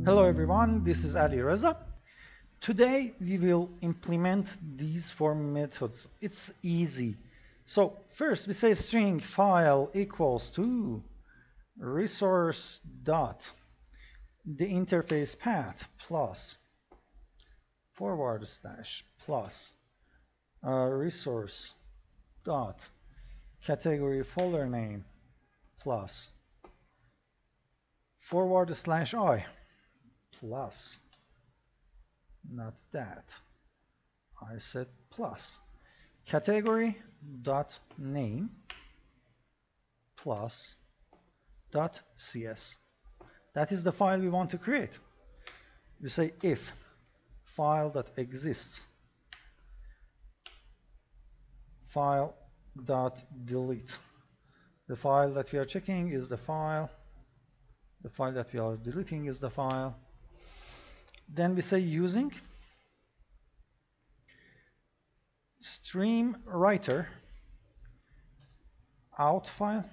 Hello everyone, this is Ali Reza. Today we will implement these four methods. It's easy. So first we say string file equals to resource dot the interface path plus forward slash plus resource dot category folder name plus forward slash I plus not that. I said plus category dot name plus dot cs. That is the file we want to create. We say if file that exists file dot delete. The file that we are checking is the file. The file that we are deleting is the file. Then we say using stream writer out file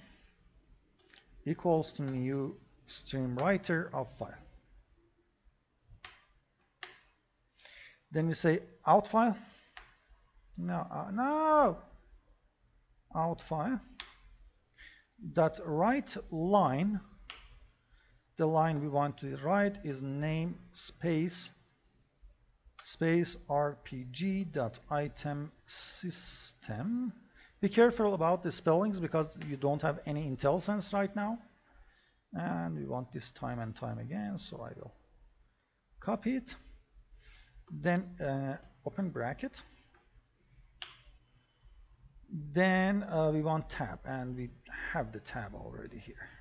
equals to new stream writer of file. Then we say out file. No. Out file dot write line. The line we want to write is name space rpg dot item system. Be careful about the spellings because you don't have any IntelliSense right now, and we want this time and time again, so I will copy it. Then open bracket. Then we want tab, and we have the tab already here.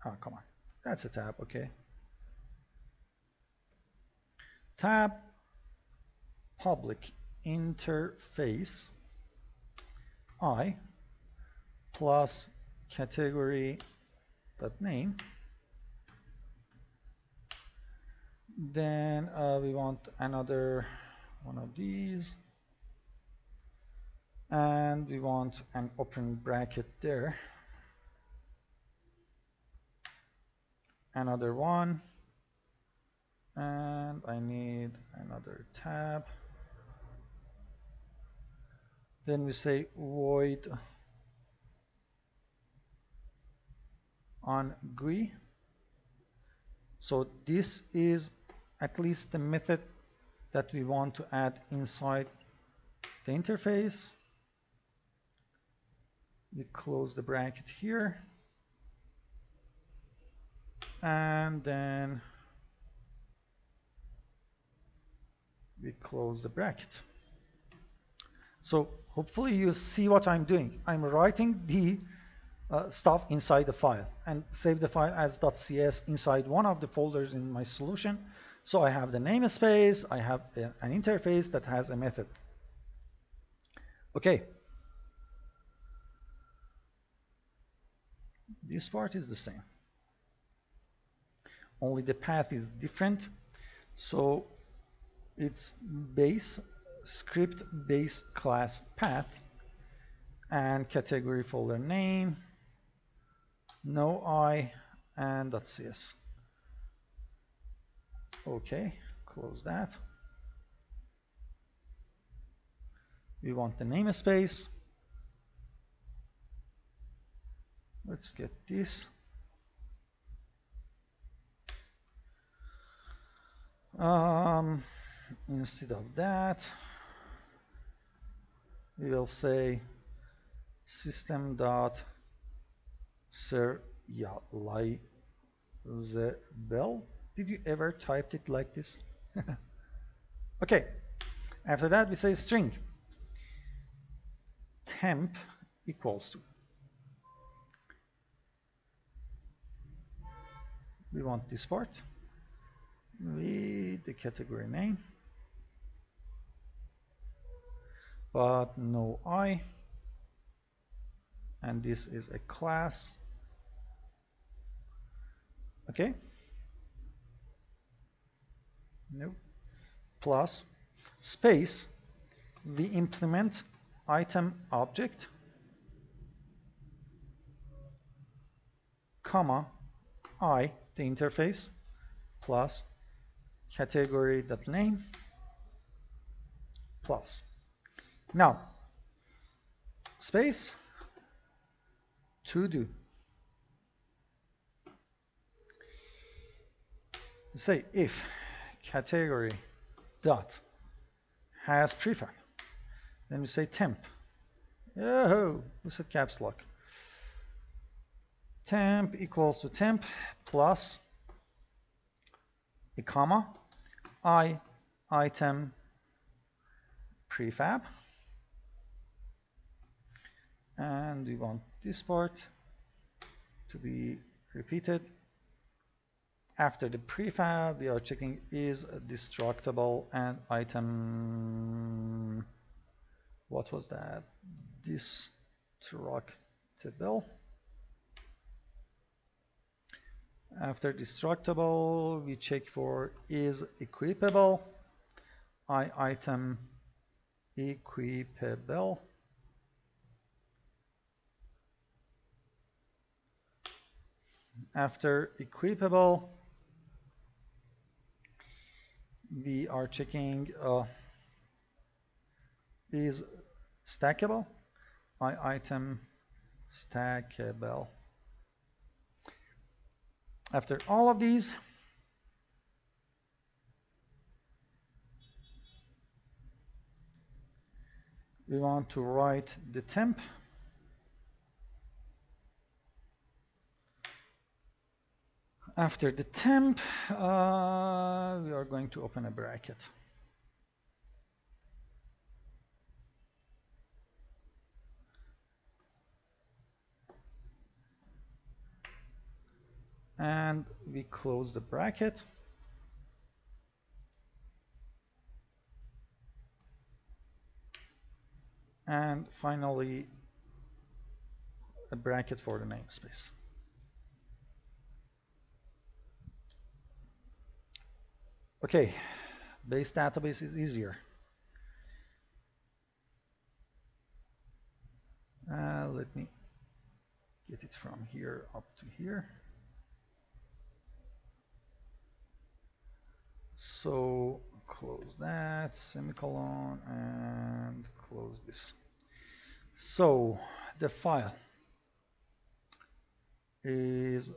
Oh, come on. That's a tab, okay. Tab public interface I plus category dot name. Then we want another one of these, and we want an open bracket there, another one, and I need another tab. Then we say void on GUI. So this is at least the method that we want to add inside the interface. We close the bracket here, and then we close the bracket. So hopefully you see what I'm doing. I'm writing the stuff inside the file and save the file as .cs inside one of the folders in my solution. So I have the namespace, I have an interface that has a method. Okay. This part is the same. Only the path is different. So it's base script base class path and category folder name, no I, and .cs. Okay, close that. We want the namespace. Let's get this. Instead of that, we will say system.serializable. Did you ever type it like this? Okay. After that, we say string temp equals to. We want this part with the category name, but no I, and this is a class. Okay. No. Plus space, we implement item object comma I, the interface, plus category.name plus. Now, space to do. Say if category dot has prefab, then we say temp. Oh, we said caps lock. Temp equals to temp plus a comma I item prefab, and we want this part to be repeated. After the prefab, we are checking is destructible and item, what was that? Destructible. After destructible, we check for is equipable, item equipable. After equipable, we are checking is stackable, item stackable. After all of these, we want to write the temp. After the temp, we are going to open a bracket. And we close the bracket. And finally, a bracket for the namespace. Okay, base database is easier. Let me get it from here up to here. So close that, semicolon, and close this. So the file is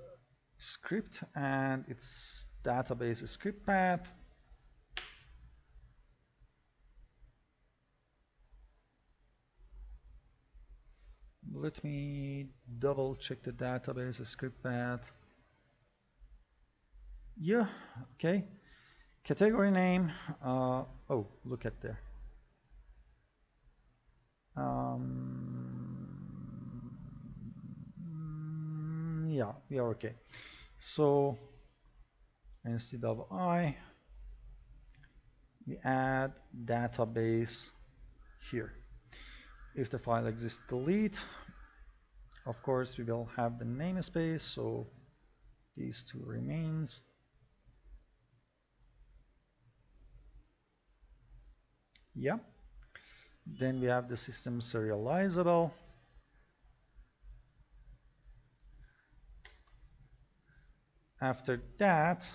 script and its database is script path. Let me double check the database script path. Yeah, okay. Category name, oh, look at there. Yeah, we are okay. So instead of I, we add database here. If the file exists, delete. Of course, we will have the namespace, so these two remains. Yeah. Then we have the system serializable. After that,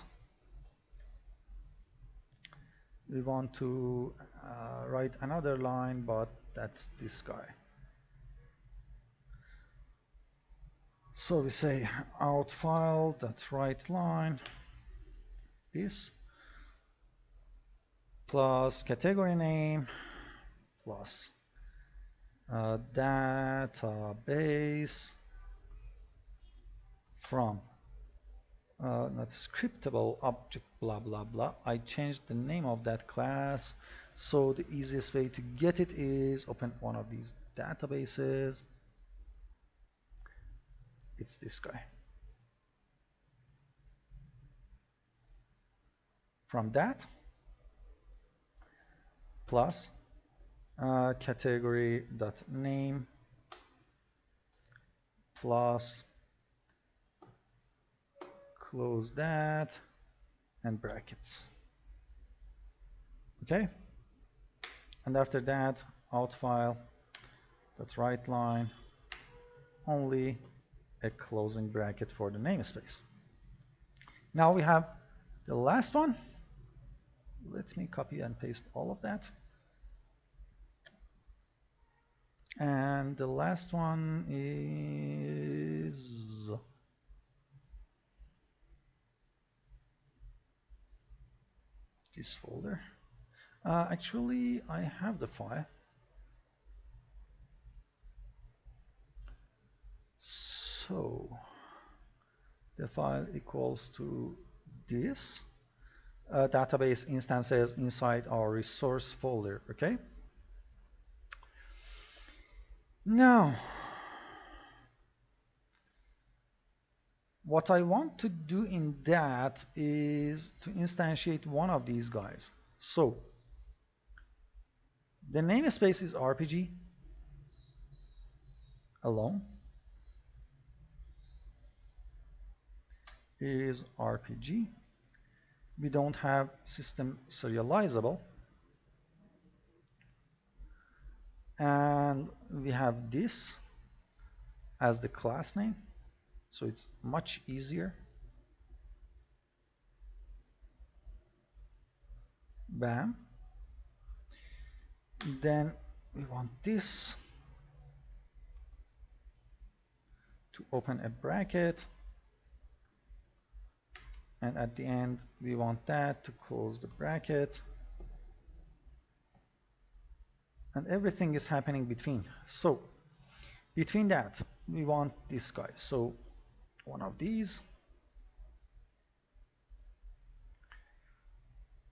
we want to write another line, but that's this guy. So we say out file, that's write line, this, plus category name, plus database from not scriptable object blah blah blah. I changed the name of that class, so the easiest way to get it is open one of these databases. It's this guy. From that plus category.name plus close that and brackets. Okay, and after that out file, that's write line, only a closing bracket for the namespace. Now we have the last one. Let me copy and paste all of that. And the last one is this folder. Actually, I have the file. So the file equals to this database instances inside our resource folder. Okay. Now, what I want to do in that is to instantiate one of these guys. So the namespace is RPG alone, is RPG. We don't have system serializable, and we have this as the class name, so it's much easier. Bam. Then we want this to open a bracket, and at the end we want that to close the bracket, and everything is happening between. So between that we want this guy, so one of these.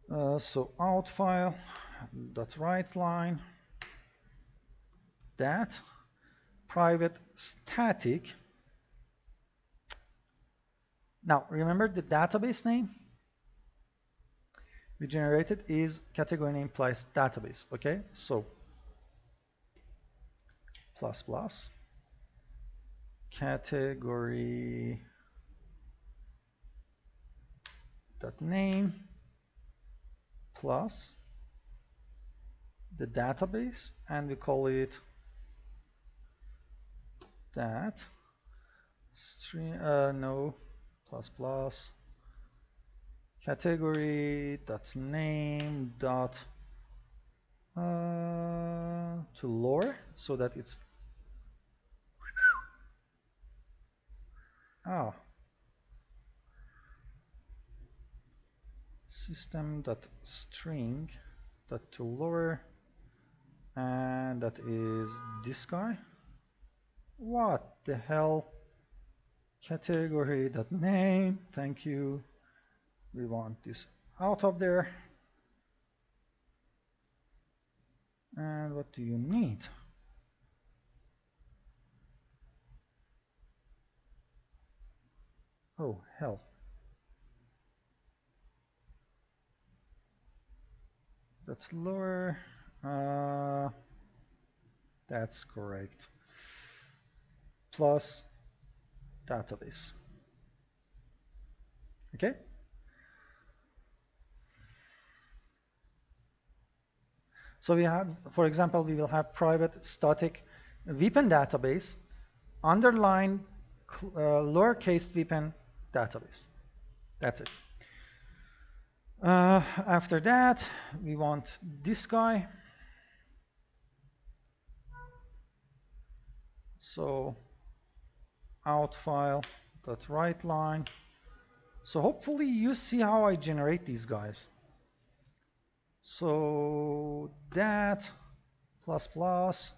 So out file dot write line, that private static. Now remember the database name we generated is category name plus database. Okay, so plus plus category dot name plus the database, and we call it that string no plus plus category dot name dot to lore, so that it's system dot string dot to lore, and that is this guy. What the hell? Category dot name, thank you. We want this out of there. And what do you need? Oh hell. That's lower. That's correct. Plus database. Okay. So we have, for example, we will have private static weapon database underline lowercase weapon database. That's it. After that, we want this guy. So out file dot write line. So hopefully you see how I generate these guys. So that plus plus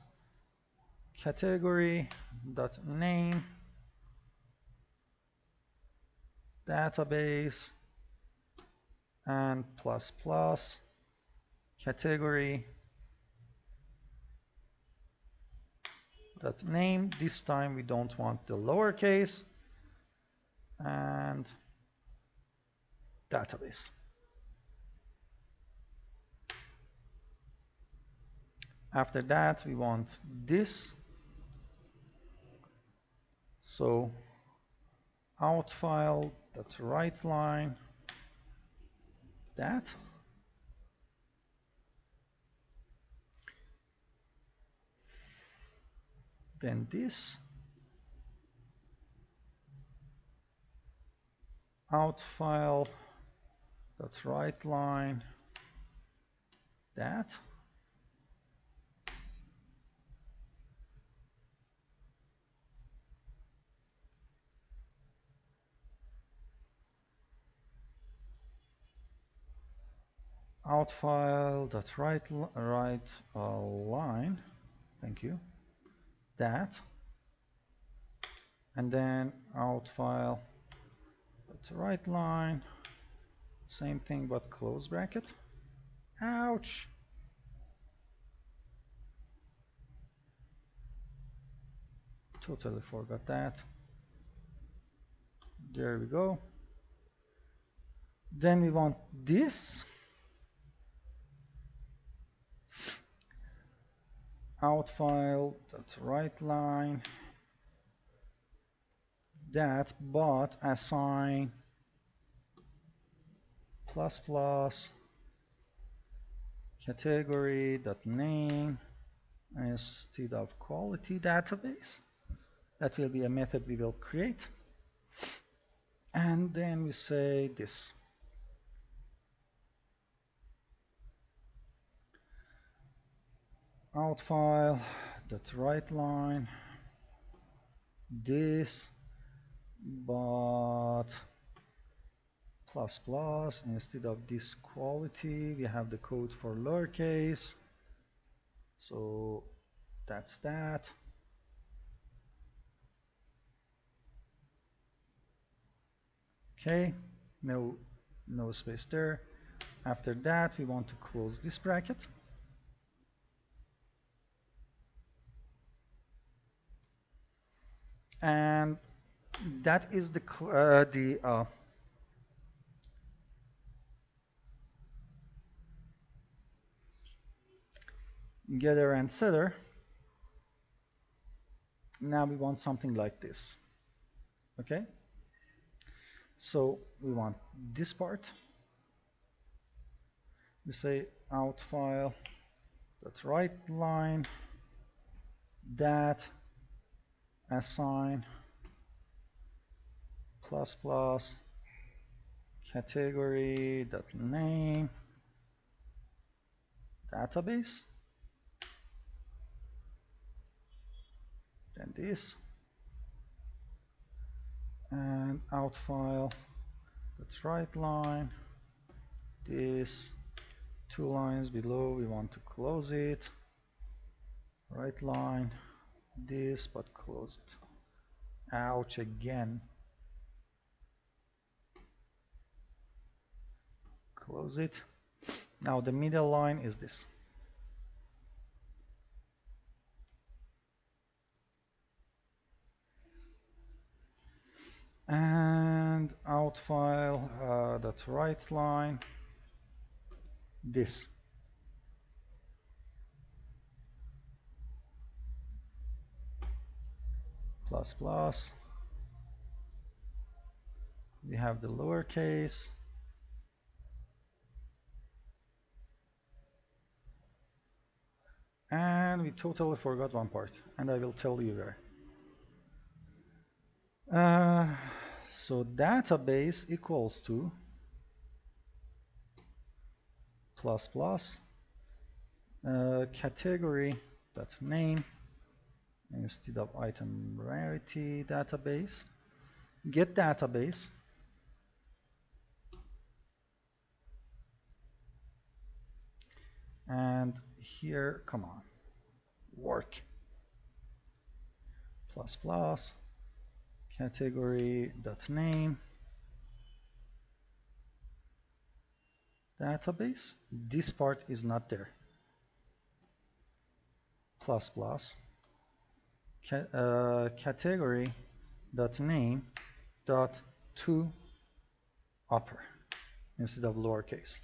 category dot name database and plus plus category dot name. This time we don't want the lowercase, and database. After that we want this, so out file dot write line that, then this, out file dot write line that, out file dot write line, thank you, that, and then out file dot write line, same thing but close bracket. Ouch. Totally forgot that. There we go. Then we want this out file dot write line that, but assign plus plus category dot name instead of quality database. That will be a method we will create. And then we say this. Out file dot write line this, but plus plus instead of this quality we have the code for lowercase, so that's that. Okay, no space there. After that we want to close this bracket. And that is the getter and setter. Now we want something like this. Okay, so we want this part. We say out file dot write line that assign plus plus category dot name database, then this, and out file dot write line this, 2 lines below we want to close it, write line this, but close it. Ouch again. Close it. Now the middle line is this. And out file dot write line this. Plus plus. We have the lowercase. And we totally forgot one part, and I will tell you where. So database equals to plus plus category dot name instead of item rarity database, get database, and here, come on, work, plus plus category dot name database. This part is not there. Plus plus category dot name dot to upper instead of lowercase.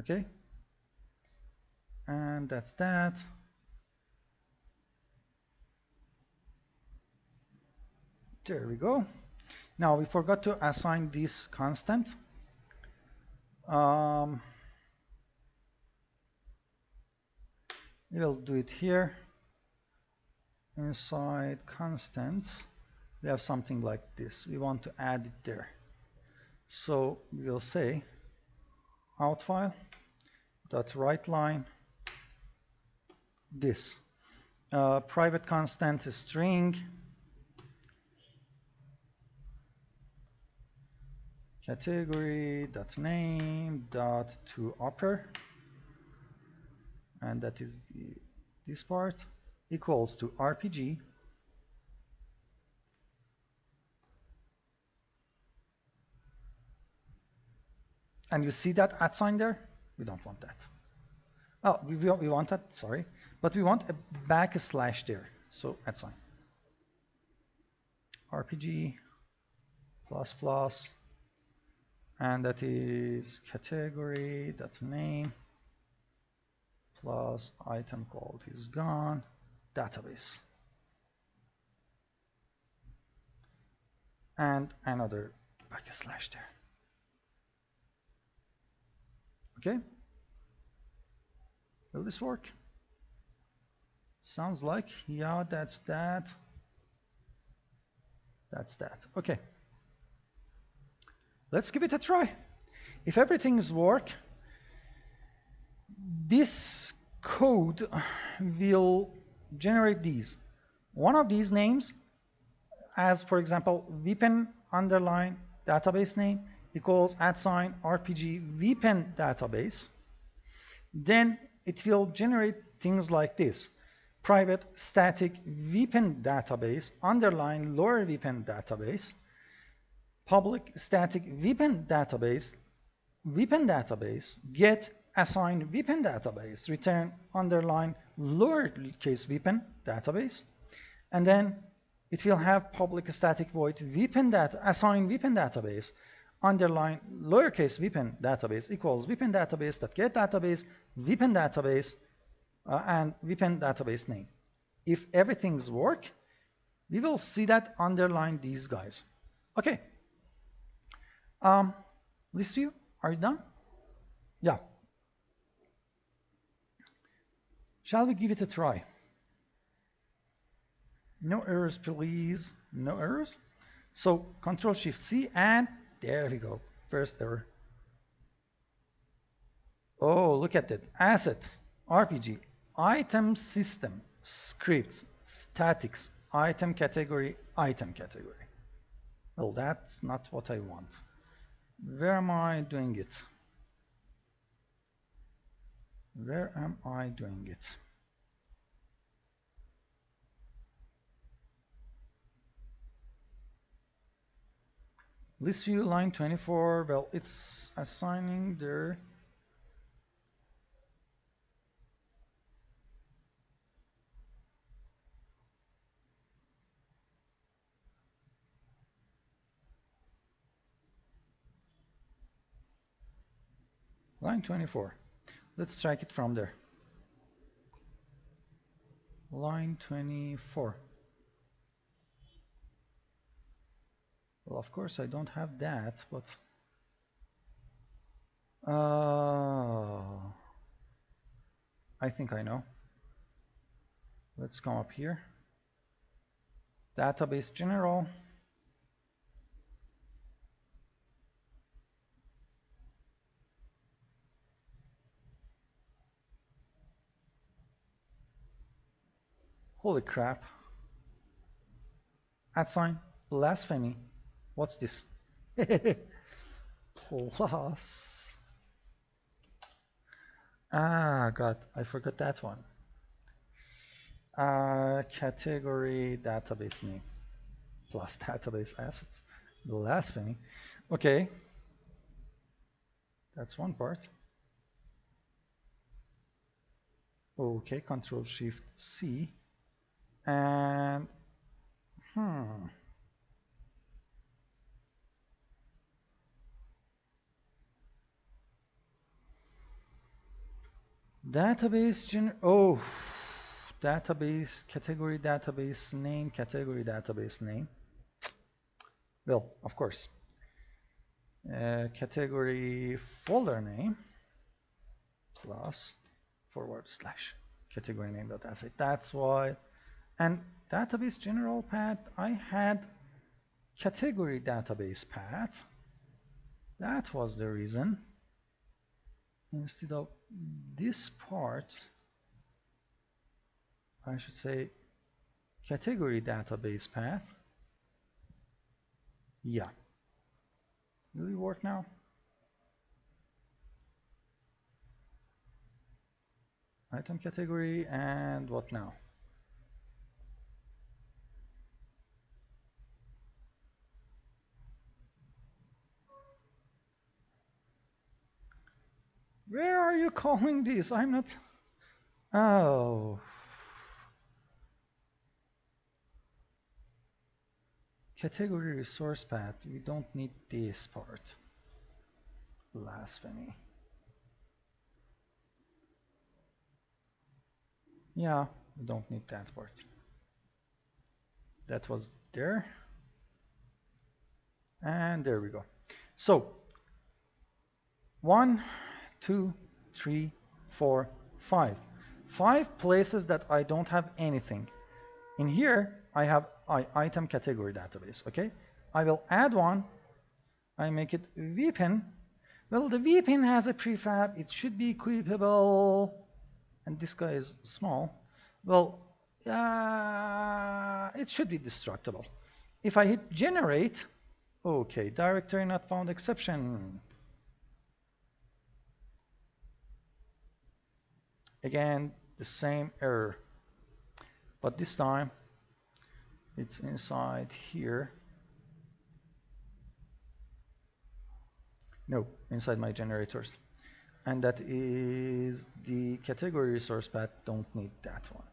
Okay, and that's that. There we go. Now we forgot to assign this constant. We will do it here inside constants we have something like this. We want to add it there. So we will say out file dot write line this. Private constant string category dot name dot to upper, and that is this part, equals to RPG and you see that at sign there? We don't want that. Oh, we want that, sorry, but we want a backslash there. So at sign RPG plus plus, and that is category dot name plus item called is gone database, and another backslash there. Okay, will this work? Sounds like, yeah, that's that. That's that. Okay, let's give it a try. If everything's work, this code will generate these. One of these names, as for example, VPN underline database name equals @RPG VPN database. Then it will generate things like this. Private static VPN database underline lower VPN database. Public static VPN database get assign VPN database return underline lowercase VPN database, and then it will have public static void VPN data assign VPN database underline lowercase VPN database equals VPN database that get database VPN database and VPN database name. If everything's work, we will see that underline these guys. Okay. List view, are you done? Yeah. Shall we give it a try? No errors, please. No errors. So Control-Shift-C, and there we go. First error. Oh, look at that. Asset, RPG, item system, scripts, statics, item category, item category. Well, that's not what I want. Where am I doing it? Where am I doing it? List view line 24. Well, it's assigning there. Line 24. Let's track it from there. Line 24. Well, of course, I don't have that, but I think I know. Let's come up here. Database general. Holy crap. @ blasphemy. What's this? Plus. Ah, God, I forgot that one. Category database name plus database assets. Blasphemy. Okay. That's one part. Okay, Control-Shift-C. And database database category database name. Well, of course. Category folder name plus / category name.asset. That's why. And database general path, I had category database path. That was the reason. Instead of this part, I should say category database path. Yeah. Will it work now? Item category, and what now? Where are you calling this? I'm not. Oh. Category resource path. We don't need this part. Blasphemy. Yeah, we don't need that part. That was there. And there we go. So 1, 2, 3, 4, 5. 5 places that I don't have anything. In here, I have item category database, okay? I will add one. I make it vpin. Well, the vpin has a prefab. It should be equipable. And this guy is small. Well, it should be destructible. If I hit generate, okay, directory not found exception. Again, the same error, but this time it's inside here. No, inside my generators. And that is the category resource path. Don't need that one.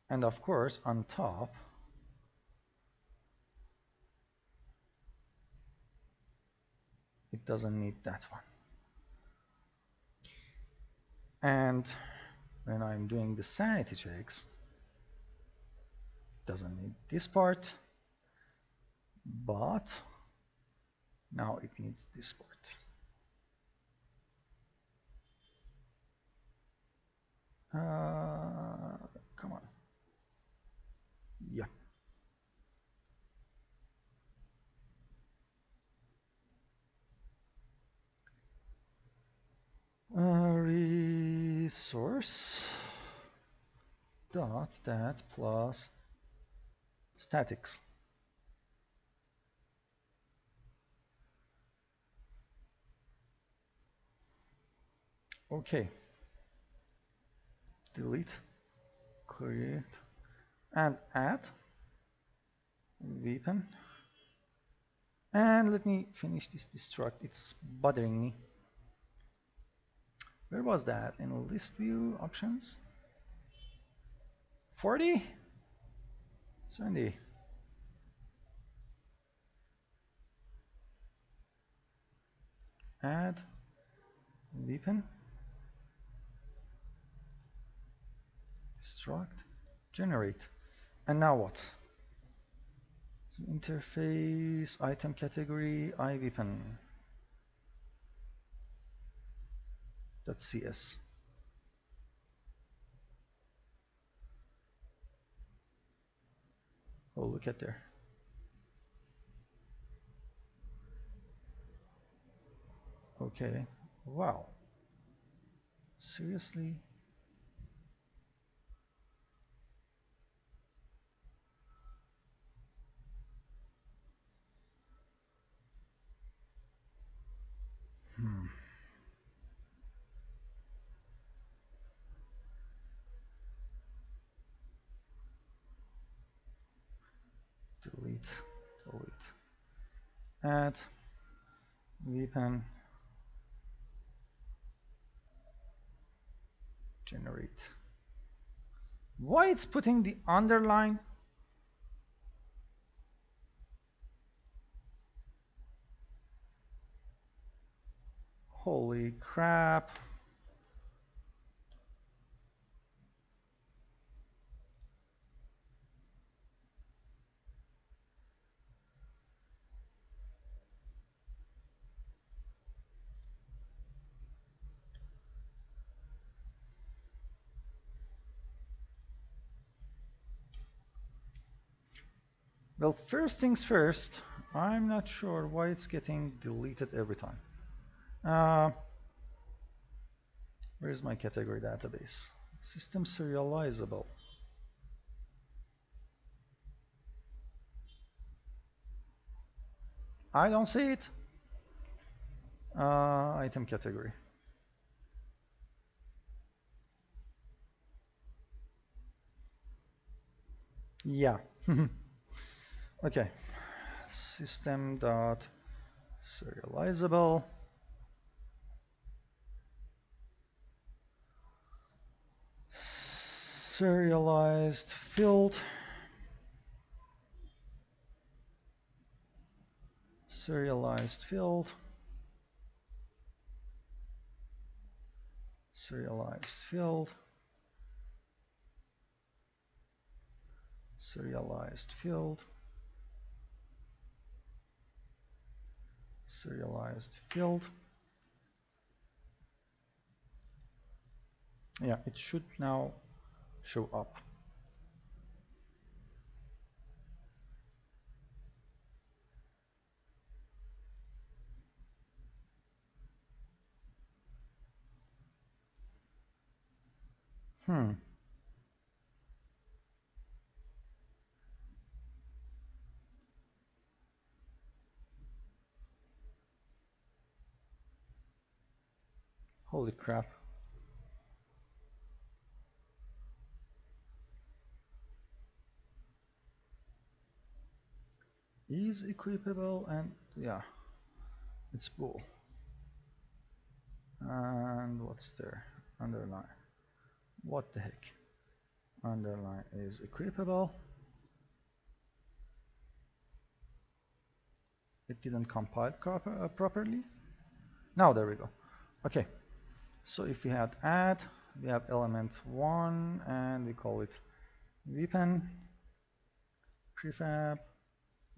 And of course, on top, it doesn't need that one. And when I'm doing the sanity checks, it doesn't need this part, but now it needs this part. Come on. Yeah. Resource dot that plus statics. Okay. Delete, create, and add weapon. And let me finish this destruct. It's bothering me. Where was that? In list view options? 40? 70. Add weapon. Destruct. Generate. And now what? So interface, item category, iWeapon. That's CS. Oh, look at there. Okay. Wow. Seriously? Delete. Add weapon. Generate. Why it's putting the underline? Holy crap. Well, first things first, I'm not sure why it's getting deleted every time. Uh, where's my category database? System serializable. I don't see it. Item category. Yeah. Okay. System dot serializable. Serialized field. Serialized field. Serialized field. Serialized field. Serialized field. Yeah, it should now show up. Hmm. Holy crap. Is equipable and yeah, it's bool. And what's there? Underline. What the heck? Underline is equipable. It didn't compile properly. Now there we go. Okay, so if we had add, we have element 1 and we call it weapon, prefab,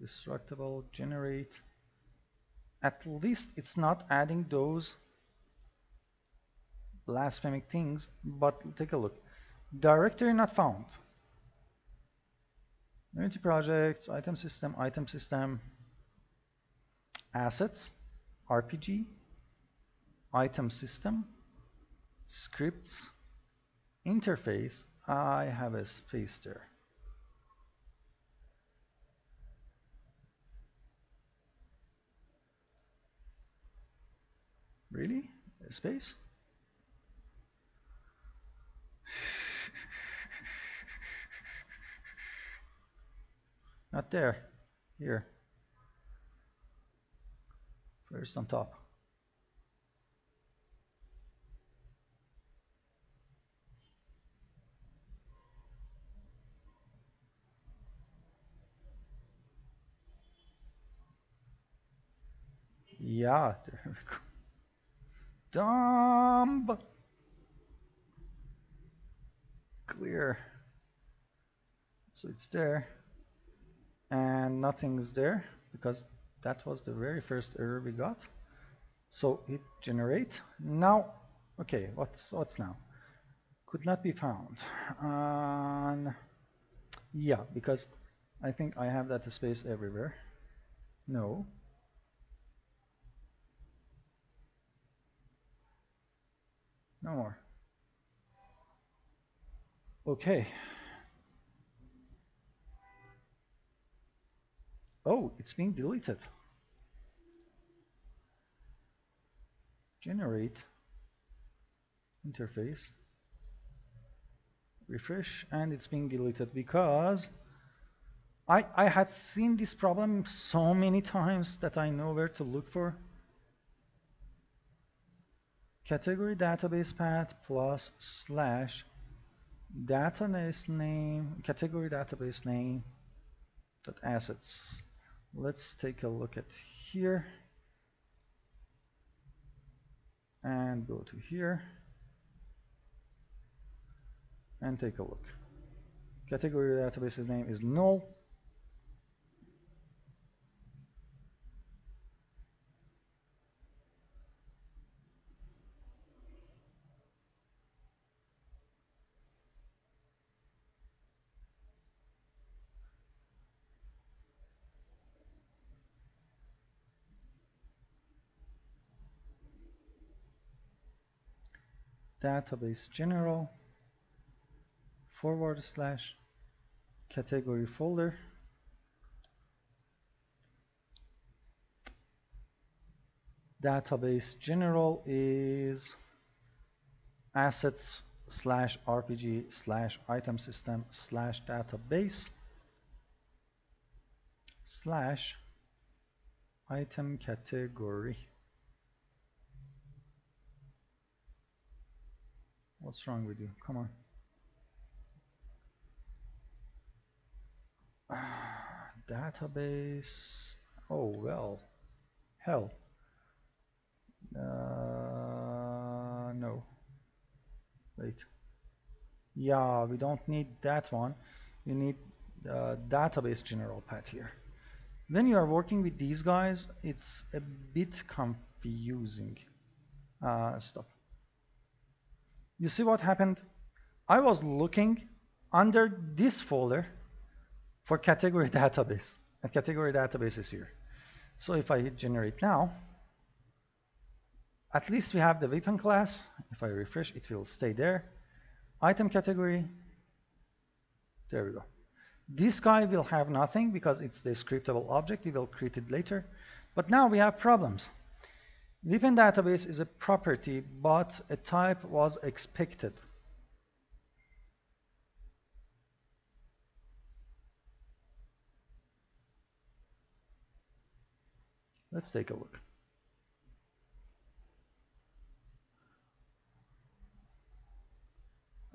destructible, generate. At least it's not adding those blasphemic things, but take a look. Directory not found. Unity projects, item system, assets, RPG, item system, scripts, interface. I have a space there. Really? A space? Not there. Here. First on top. Yeah, there we go. Dumb. Clear. So it's there. And nothing's there because that was the very first error we got. So hit generate. Now, okay, what's now? Could not be found. Yeah, because I think I have that space everywhere. No. No more. Okay. Oh, it's being deleted. Generate interface. Refresh, and it's being deleted because I had seen this problem so many times that I know where to look for. Category database path plus slash database name, category database name dot assets. Let's take a look at here and go to here and take a look. Category database's name is null. database general / category folder. Database general is assets / rpg / item system / database / item category. What's wrong with you? Come on. Database. Oh, well. Hell. No. Wait. Yeah, we don't need that one. You need database general path here. When you are working with these guys, it's a bit confusing. Stop. You see what happened? I was looking under this folder for category database, and category database is here. So if I hit generate now, at least we have the weapon class. If I refresh, it will stay there. Item category, there we go. This guy will have nothing because it's the scriptable object. We will create it later. But now we have problems. Weapon database is a property, but a type was expected. Let's take a look.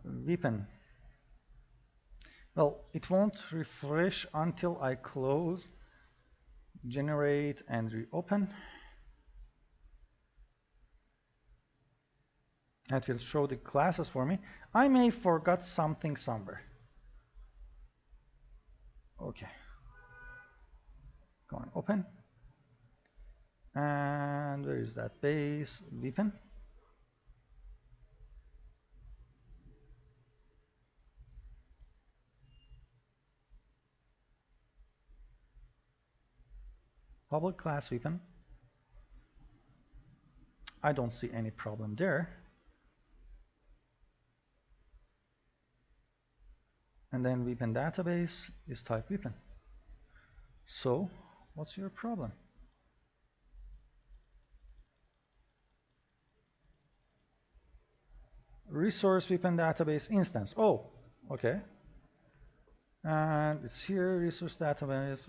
Weapon. Well, it won't refresh until I close, generate, and reopen. That will show the classes for me. I may forgot something somewhere. Okay. Go on, open. And where is that base weapon? Public class weapon. I don't see any problem there. And then weapon database is type weapon. So what's your problem? Resource weapon database instance. Oh, okay. And it's here, resource database,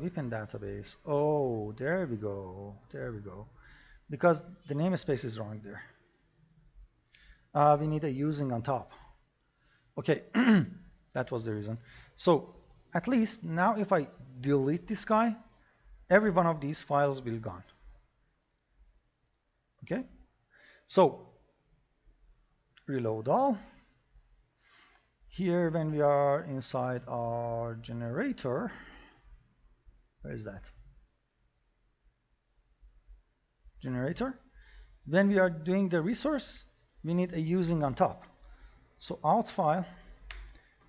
weapon database. Oh, there we go. There we go. Because the namespace is wrong there. We need a using on top. Okay, that was the reason. So at least now if I delete this guy, every one of these files will be gone. Okay, so reload all. Here when we are inside our generator, where is that? Generator. When we are doing the resource, we need a using on top. So out file,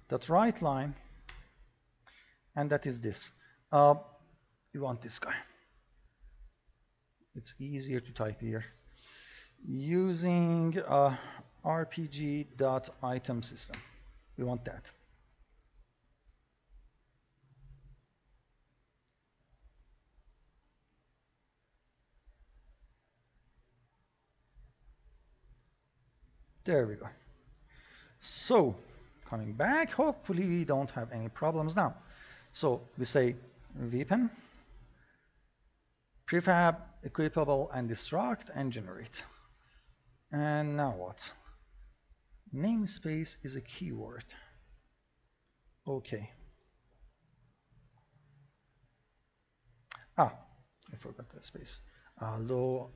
that right line, and that is this. You want this guy. It's easier to type here. Using rpg.item system. We want that. There we go. So coming back, hopefully we don't have any problems now. So we say weapon, prefab, equipable, and destruct, and generate. And now what? Namespace is a keyword. Okay. I forgot the space. Low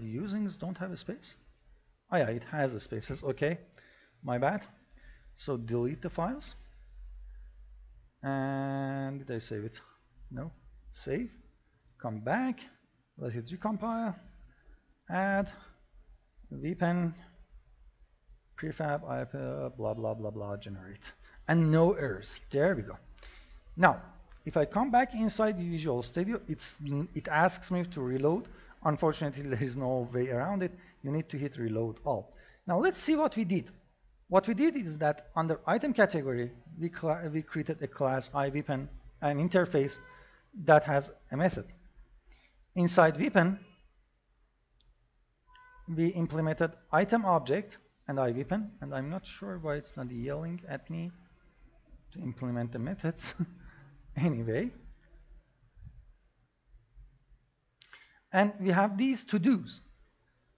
usings don't have a space. Oh yeah, it has the spaces. Okay, my bad. So delete the files. And did I save it? No. Save. Come back. Let it recompile. Add. Weapon. Prefab. Blah blah blah blah. Generate. And no errors. There we go. Now, if I come back inside the Visual Studio, it asks me to reload. Unfortunately, there is no way around it. You need to hit reload all. Now let's see what we did. What we did is that under item category, we created a class iWeapon, an interface that has a method. Inside weapon, we implemented item object and iWeapon, and I'm not sure why it's not yelling at me to implement the methods. Anyway, and we have these to-dos.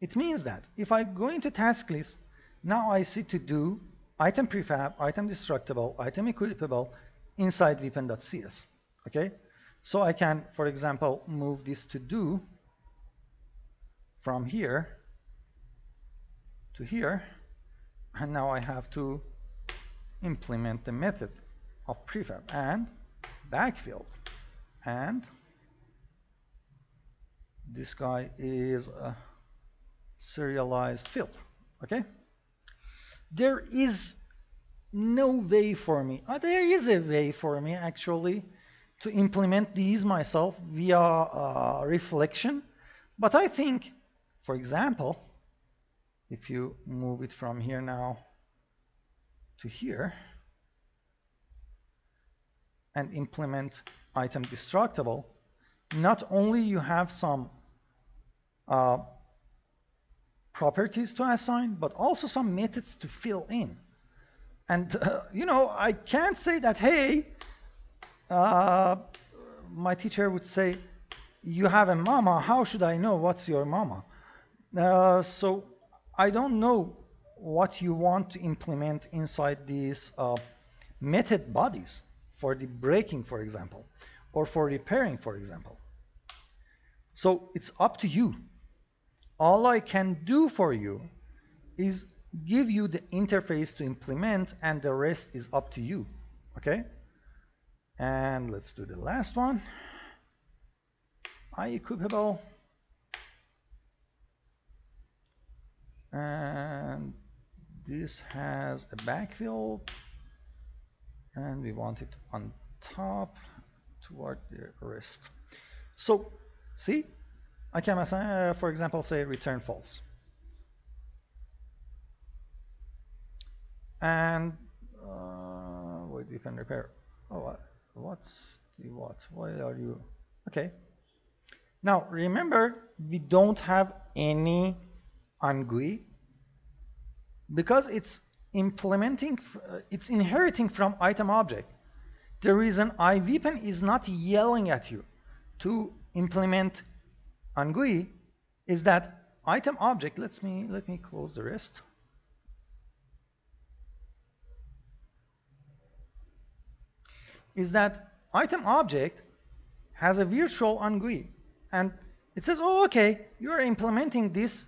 It means that if I go into task list, now I see to do item prefab, item destructible, item equipable inside weapon.cs. Okay, so I can, for example, move this to do from here to here, and now I have to implement the method of prefab and backfill, and this guy is a serialized field. Okay, there is no way for me, there is a way for me actually to implement these myself via reflection, but I think, for example, if you move it from here now to here and implement item destructible, not only you have some properties to assign, but also some methods to fill in. And you know, I can't say that, hey, my teacher would say, you have a mama, how should I know what's your mama? So I don't know what you want to implement inside these method bodies for the breaking, for example, or for repairing, for example. So it's up to you. All I can do for you is give you the interface to implement, and the rest is up to you. Okay? And let's do the last one. iEquipable. And this has a backfill, and we want it on top toward the wrist. So see, I can assign, for example, say return false, and wait, we can repair. Oh, what's the what? Why are you? Okay. Now remember, we don't have any GUI because it's implementing, it's inheriting from item object. The reason iWeapon is not yelling at you to implement GUI is that item object, let me close the rest. Is that item object has a virtual GUI, and it says, oh, okay, you are implementing this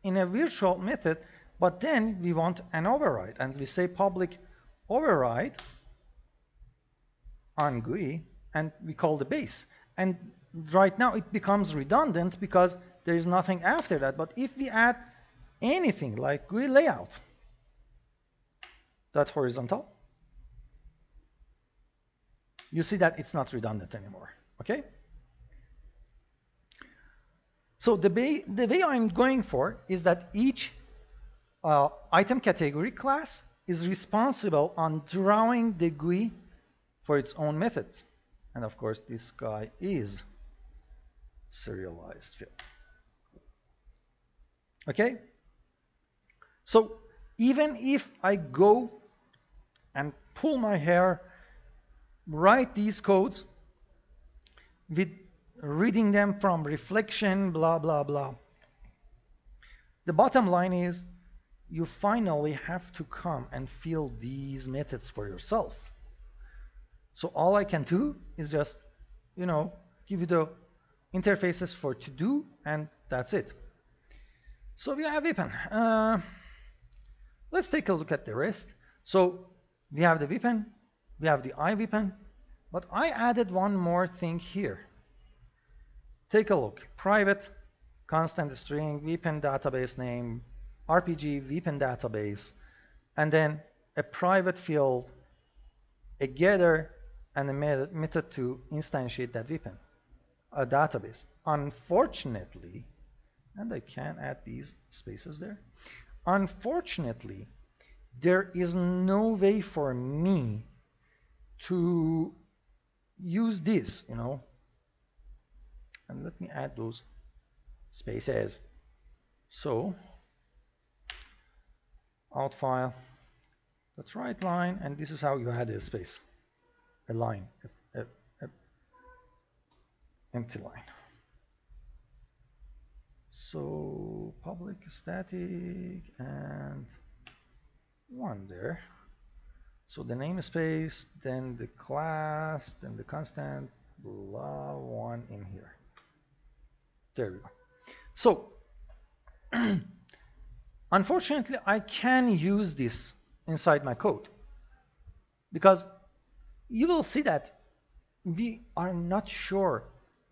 in a virtual method, but then we want an override, and we say public override on GUI, and we call the base. And right now it becomes redundant because there is nothing after that. But if we add anything like GUI layout, that horizontal, you see that it's not redundant anymore. Okay? So the way I'm going for is that each item category class is responsible on drawing the GUI for its own methods. And of course, this guy is serialized field. Okay? So even if I go and pull my hair, write these codes with reading them from reflection, blah, blah, blah, the bottom line is you finally have to come and fill these methods for yourself. So all I can do is just, you know, give you the interfaces for to do, and that's it. So we have weapon. Let's take a look at the rest. So we have the weapon, we have the iWeapon, but I added one more thing here. Take a look. Private constant string weapon database name, RPG weapon database, and then a private field, a getter, and a method to instantiate that weapon, a database. Unfortunately, and I can add these spaces there. Unfortunately, there is no way for me to use this, and let me add those spaces. So out file, that's right line, and this is how you add a space, a line, a empty line. So public static and one there. So the namespace, then the class, then the constant, blah, one in here. There we go. So unfortunately, I can use this inside my code because you will see that we are not sure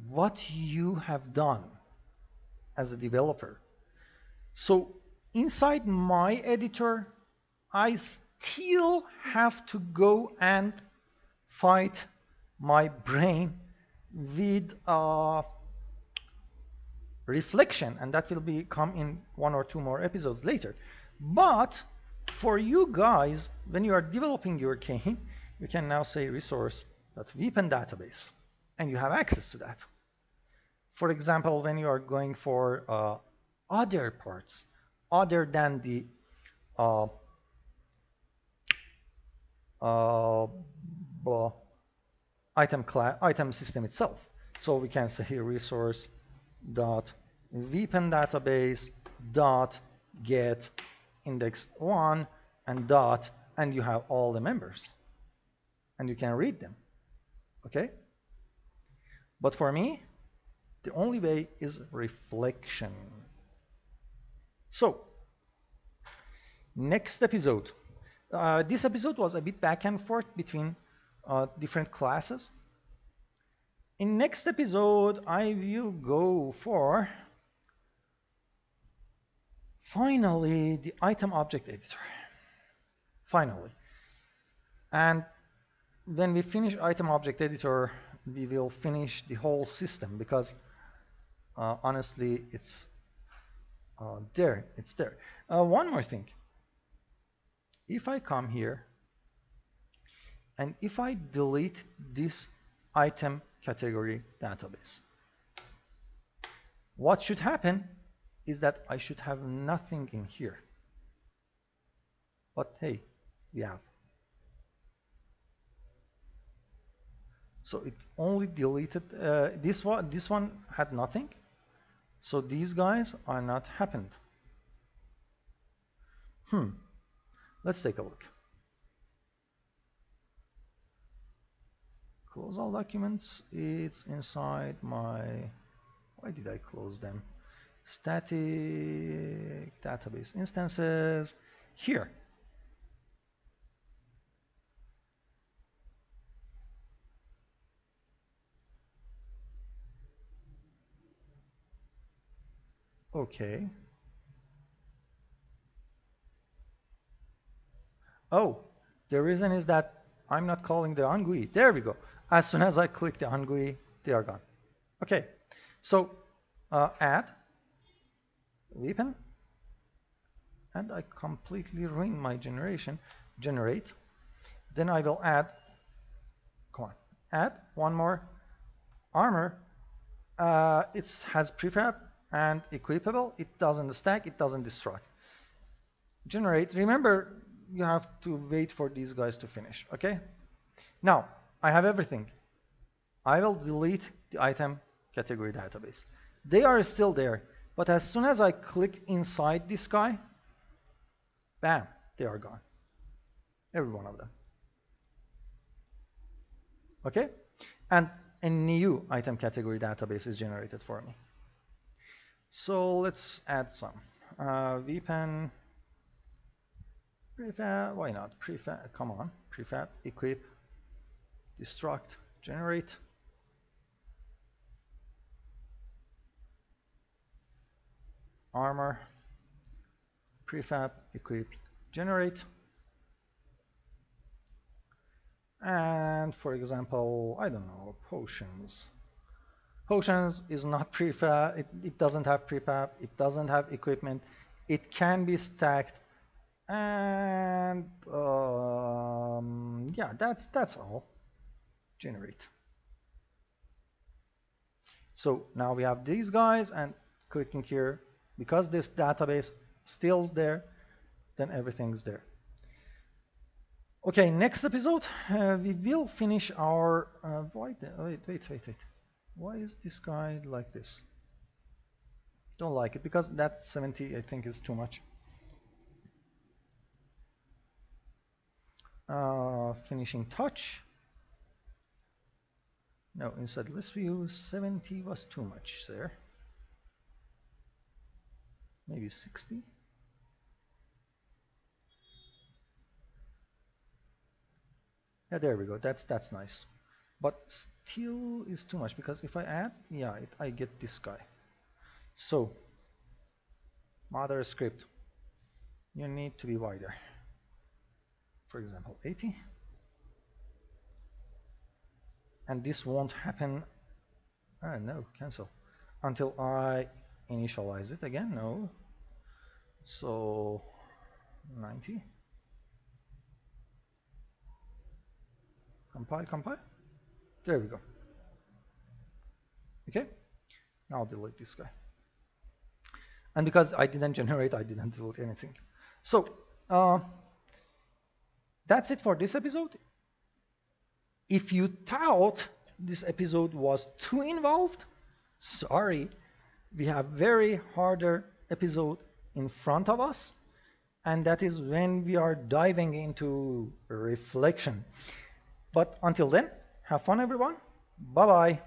what you have done as a developer. So inside my editor, I still have to go and fight my brain with reflection, and that will come in 1 or 2 more episodes later. But for you guys, when you are developing your game, you can now say resource.weapon database, and you have access to that. For example, when you are going for other parts other than the item system itself. So we can say here resource dot weapon database dot get index 1 and dot, and you have all the members and you can read them. Okay, but for me the only way is reflection. So next episode, this episode was a bit back and forth between different classes. In next episode, I will go for finally the item object editor. Finally. And when we finish item object editor, we will finish the whole system because honestly, it's there. It's there. One more thing. If I come here and if I delete this item category database, what should happen is that I should have nothing in here. But hey, we have. So it only deleted this one. This one had nothing. So these guys are not happened. Let's take a look. Close all documents. It's inside my, why did I close them? Static database instances here. Okay. Oh, the reason is that I'm not calling the ungui. There we go. As soon as I click the ungui, they are gone. Okay, so add weapon, and I completely ruined my generation. Generate. Then I will add, come on, add one more armor. It has prefab and equipable. It doesn't stack, it doesn't destruct. Generate. Remember, you have to wait for these guys to finish. Okay, now I have everything. I will delete the item category database. They are still there, but as soon as I click inside this guy, bam, they are gone. Every one of them. Okay, and a new item category database is generated for me. So let's add some weapon. Prefab, why not? Prefab, come on. Prefab, equip, destruct, generate. Armor, prefab, equip, generate. And for example, I don't know, potions. Potions is not prefab, it doesn't have prefab, it doesn't have equipment, it can be stacked. And yeah, that's all. Generate. So now we have these guys, and clicking here, because this database still's there, then everything's there. Okay, next episode, we will finish our, wait. Why is this guy like this? Don't like it, because that 70, I think, is too much. Finishing touch. No, inside list view, 70 was too much there. Maybe 60. Yeah, there we go. That's nice. But still is too much, because if I add, yeah, I get this guy. So, mother script, you need to be wider. For example, 80. And this won't happen. No, cancel. Until I initialize it again. No. So 90. Compile. There we go. Okay. Now delete this guy. And because I didn't generate, I didn't delete anything. So that's it for this episode. If you thought this episode was too involved, sorry, we have very harder episode in front of us, and that is when we are diving into reflection. But until then, have fun everyone. Bye bye.